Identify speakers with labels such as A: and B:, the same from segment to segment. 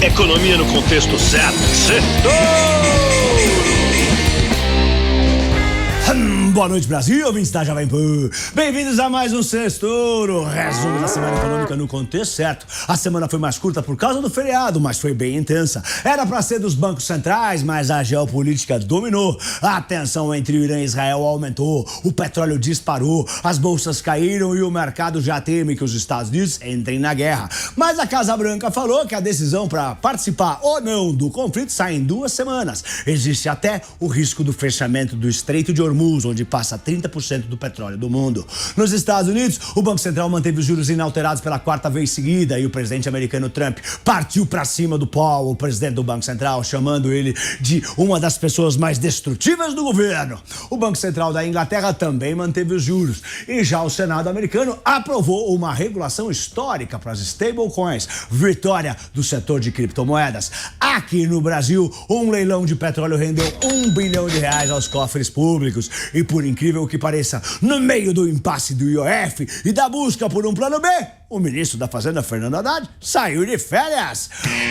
A: Economia no contexto certo.
B: Boa noite, Brasil, ouvintes da Jovem Pan. Bem-vindos a mais um Sextouro, resumo da semana econômica no contexto certo. A semana foi mais curta por causa do feriado, mas foi bem intensa. Era para ser dos bancos centrais, mas a geopolítica dominou. A tensão entre o Irã e Israel aumentou, o petróleo disparou, as bolsas caíram e o mercado já teme que os Estados Unidos entrem na guerra. Mas a Casa Branca falou que a decisão para participar ou não do conflito sai em 2 semanas. Existe até o risco do fechamento do Estreito de Hormuz, onde passa 30% do petróleo do mundo. Nos Estados Unidos, o Banco Central manteve os juros inalterados pela 4ª vez seguida e o presidente americano Trump partiu para cima do Powell, o presidente do Banco Central, chamando ele de uma das pessoas mais destrutivas do governo. O Banco Central da Inglaterra também manteve os juros e já o Senado americano aprovou uma regulação histórica para as stablecoins, vitória do setor de criptomoedas. Aqui no Brasil, um leilão de petróleo rendeu R$1 bilhão aos cofres públicos e, por incrível que pareça, no meio do impasse do IOF e da busca por um plano B, o ministro da Fazenda, Fernando Haddad, saiu de férias.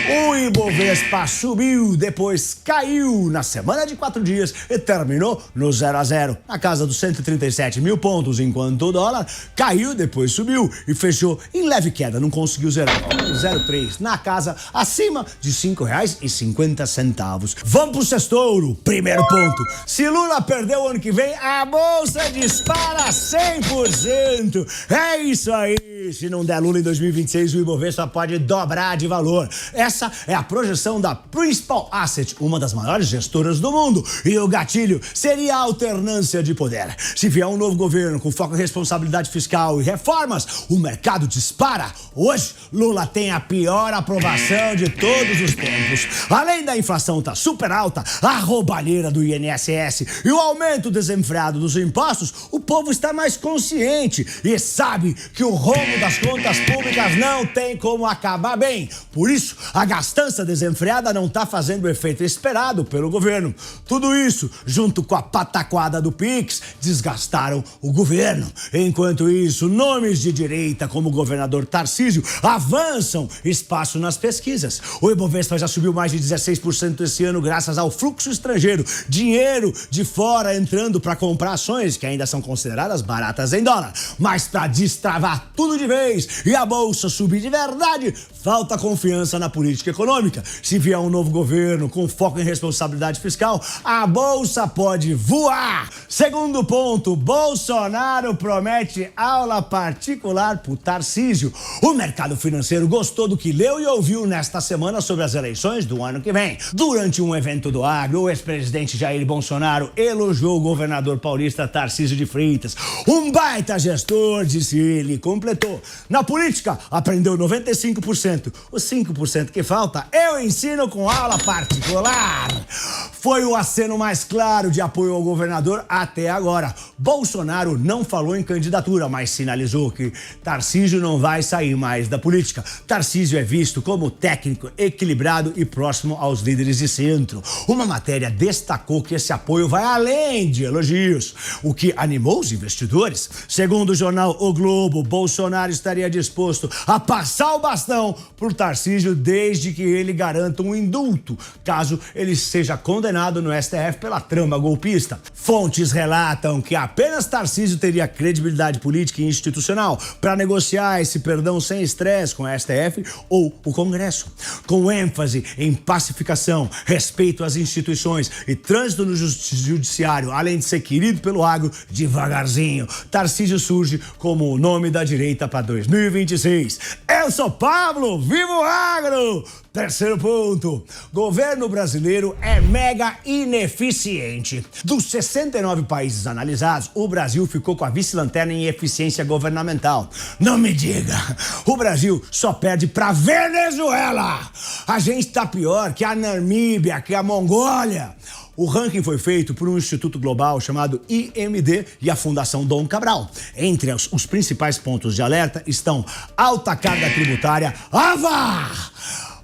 B: O Ibovespa subiu, depois caiu na semana de 4 dias e terminou no 0 a 0, na casa dos 137 mil pontos, enquanto o dólar caiu, depois subiu e fechou em leve queda, não conseguiu zerar, 0,3, na casa acima de R$5,50. Vamos pro Sextouro. Primeiro ponto: se Lula perder o ano que vem, a bolsa dispara 100%. É isso aí. Se não der Lula em 2026, o Ibovespa pode dobrar de valor. Essa é a projeção da Principal Asset, uma das maiores gestoras do mundo. E o gatilho seria a alternância de poder. Se vier um novo governo com foco em responsabilidade fiscal e reformas, o mercado dispara. Hoje, Lula tem a pior aprovação de todos os tempos. Além da inflação tá super alta, a roubalheira do INSS e o aumento desenfreado dos impostos, o povo está mais consciente e sabe que o rombo das contas públicas não tem como acabar bem. Por isso, a gastança desenfreada não está fazendo o efeito esperado pelo governo. Tudo isso, junto com a pataquada do Pix, desgastaram o governo. Enquanto isso, nomes de direita, como o governador Tarcísio, avançam espaço nas pesquisas. O Ibovespa já subiu mais de 16% esse ano graças ao fluxo estrangeiro, dinheiro de fora entrando para comprar ações que ainda são consideradas baratas em dólar. Mas para destravar tudo de vez e a bolsa subir de verdade, falta confiança na política econômica. Se vier um novo governo com foco em responsabilidade fiscal, a bolsa pode voar. Segundo ponto: Bolsonaro promete aula particular pro Tarcísio. O mercado financeiro gostou do que leu e ouviu nesta semana sobre as eleições do ano que vem. Durante um evento do Agro, o ex-presidente Jair Bolsonaro elogiou o governador paulista Tarcísio de Freitas. Um baita gestor, disse ele, completou: na política, aprendeu 95%. Os 5% que falta, eu ensino com aula particular. Foi o aceno mais claro de apoio ao governador até agora. Bolsonaro não falou em candidatura, mas sinalizou que Tarcísio não vai sair mais da política. Tarcísio é visto como técnico, equilibrado e próximo aos líderes de centro. Uma matéria destacou que esse apoio vai além de elogios, o que animou os investidores. Segundo o jornal O Globo, Bolsonaro estaria disposto a passar o bastão por Tarcísio desde que ele garanta um indulto, caso ele seja condenado no STF pela trama golpista. Fontes relatam que apenas Tarcísio teria credibilidade política e institucional para negociar esse perdão sem estresse com a STF ou o Congresso. Com ênfase em pacificação, respeito às instituições e trânsito no judiciário, além de ser querido pelo agro, devagarzinho, Tarcísio surge como o nome da direita para 2026. Eu sou Pablo, viva o agro! Terceiro ponto: governo brasileiro é mega ineficiente. Dos 69 países analisados, o Brasil ficou com a vice-lanterna em eficiência governamental. Não me diga, o Brasil só perde pra Venezuela. A gente tá pior que a Namíbia, que a Mongólia. O ranking foi feito por um instituto global chamado IMD e a Fundação Dom Cabral. Entre os principais pontos de alerta estão alta carga tributária,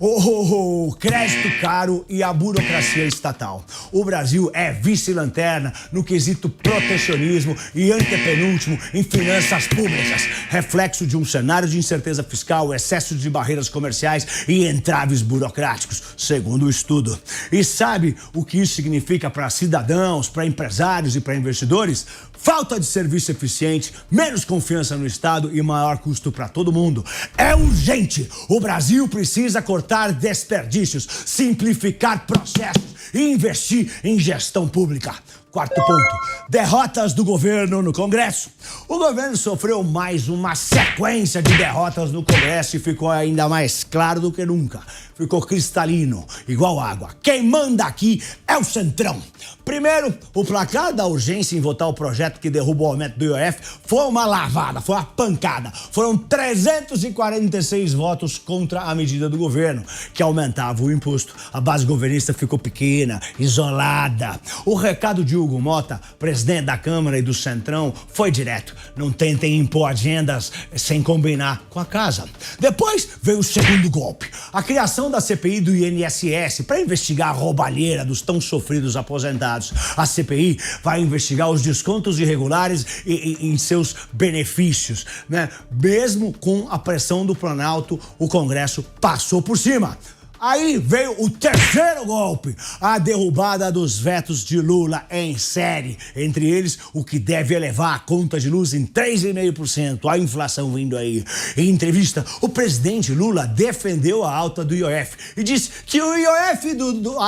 B: o crédito caro e a burocracia estatal. O Brasil é vice-lanterna no quesito protecionismo e antepenúltimo em finanças públicas, reflexo de um cenário de incerteza fiscal, excesso de barreiras comerciais e entraves burocráticos, segundo o estudo. E sabe o que isso significa para cidadãos, para empresários e para investidores? Falta de serviço eficiente, menos confiança no Estado e maior custo para todo mundo. É urgente! O Brasil precisa cortar desperdícios, simplificar processos e investir em gestão pública. Quarto ponto, derrotas do governo no Congresso. O governo sofreu mais uma sequência de derrotas no Congresso e ficou ainda mais claro do que nunca. Ficou cristalino, igual água. Quem manda aqui é o Centrão. Primeiro, o placar da urgência em votar o projeto que derruba o aumento do IOF foi uma lavada, foi uma pancada. Foram 346 votos contra a medida do governo, que aumentava o imposto. A base governista ficou pequena, isolada. O recado de Hugo Mota, presidente da Câmara e do Centrão, foi direto. Não tentem impor agendas sem combinar com a casa. Depois veio o segundo golpe. A criação da CPI do INSS para investigar a roubalheira dos tão sofridos aposentados. A CPI vai investigar os descontos irregulares em seus benefícios, né? Mesmo com a pressão do Planalto, o Congresso passou por cima. Aí veio o terceiro golpe, a derrubada dos vetos de Lula em série. Entre eles, o que deve elevar a conta de luz em 3,5%, a inflação vindo aí. Em entrevista, o presidente Lula defendeu a alta do IOF e disse que o IOF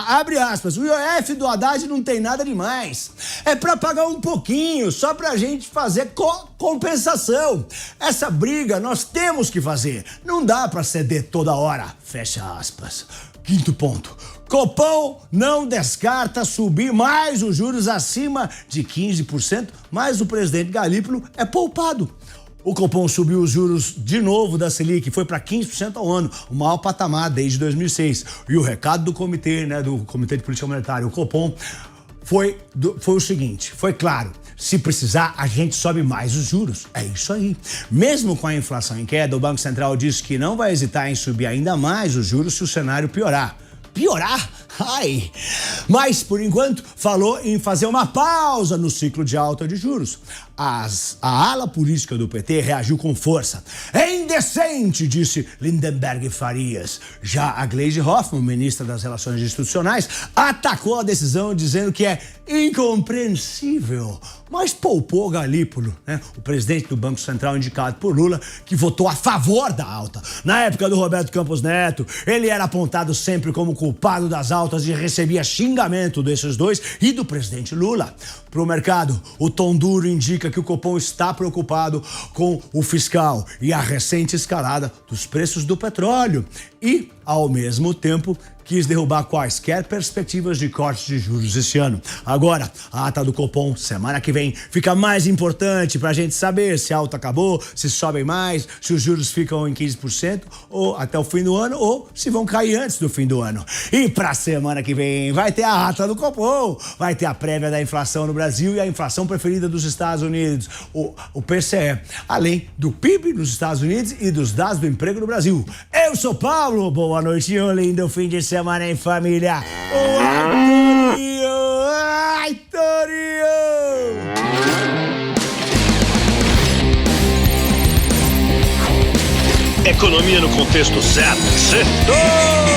B: abre aspas, o IOF do Haddad não tem nada demais. É pra pagar um pouquinho, só pra gente fazer compensação. Essa briga nós temos que fazer, não dá pra ceder toda hora. Fecha aspas. Quinto ponto. Copom não descarta subir mais os juros acima de 15%, mas o presidente Galípolo é poupado. O Copom subiu os juros de novo da Selic, foi para 15% ao ano, o maior patamar desde 2006. E o recado do comitê, do Comitê de Política Monetária, o Copom, foi o seguinte, foi claro. Se precisar, a gente sobe mais os juros. É isso aí. Mesmo com a inflação em queda, o Banco Central disse que não vai hesitar em subir ainda mais os juros se o cenário piorar. Piorar? Ai! Mas, por enquanto, falou em fazer uma pausa no ciclo de alta de juros. A ala política do PT reagiu com força. É indecente, disse Lindenberg Farias. Já a Gleisi Hoffmann, ministra das Relações Institucionais, atacou a decisão dizendo que é incompreensível, mas poupou Galípolo, o presidente do Banco Central indicado por Lula, que votou a favor da alta. Na época do Roberto Campos Neto, ele era apontado sempre como culpado das altas e recebia xingamento desses dois e do presidente Lula. Para o mercado, o tom duro indica que o Copom está preocupado com o fiscal e a recente escalada dos preços do petróleo e, ao mesmo tempo, quis derrubar quaisquer perspectivas de cortes de juros esse ano. Agora, a ata do Copom, semana que vem, fica mais importante para a gente saber se a alta acabou, se sobem mais, se os juros ficam em 15% ou até o fim do ano, ou se vão cair antes do fim do ano. E para a semana que vem vai ter a ata do Copom, vai ter a prévia da inflação no Brasil e a inflação preferida dos Estados Unidos, o PCE, além do PIB nos Estados Unidos e dos dados do emprego no Brasil. Eu sou Paulo, boa noite e um lindo fim de semana em família. O Torinho!
A: Economia no contexto certo. Certo!